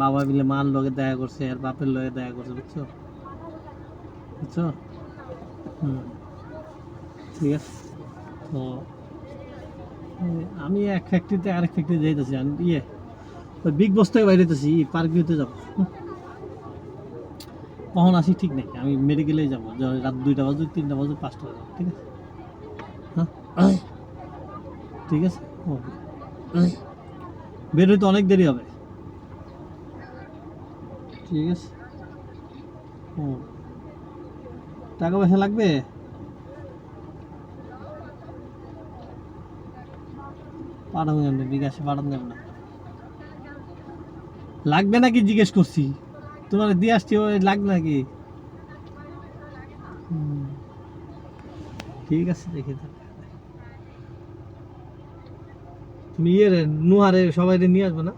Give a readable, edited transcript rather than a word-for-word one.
বাবা মিলে মার লগে দেখা করছে আর বাপের লগে দেখা করছে, বুঝছো বুঝছো। ঠিক আছে। তো আমি এক ফ্যাক্টরিতে আরেক ফ্যাক্টরি যাইতেছি, আমি ওই বিগ বস থেকে বাইরেতেছি, পার্ক ভিউতে যাবো। কখন আসি ঠিক নেই, আমি মেডিকেলে যাবো, রাত 2টা বাজুক 3টা বাজুক 5টা বাজুক, ঠিক আছে। হ্যাঁ ঠিক আছে, ওকে। বের হইতে অনেক দেরি হবে। ঠিক আছে। টাকা পয়সা লাগবে? পাঠাবো জানবে, বিকাশে পাঠান যাবে না। লাগবে নাকি জিজ্ঞেস করছি, তোমার দিয়ে আসছি, ওই লাগবে নাকি? ঠিক আছে, দেখে তুমি নুহারে সবাই নিয়ে আসবে না?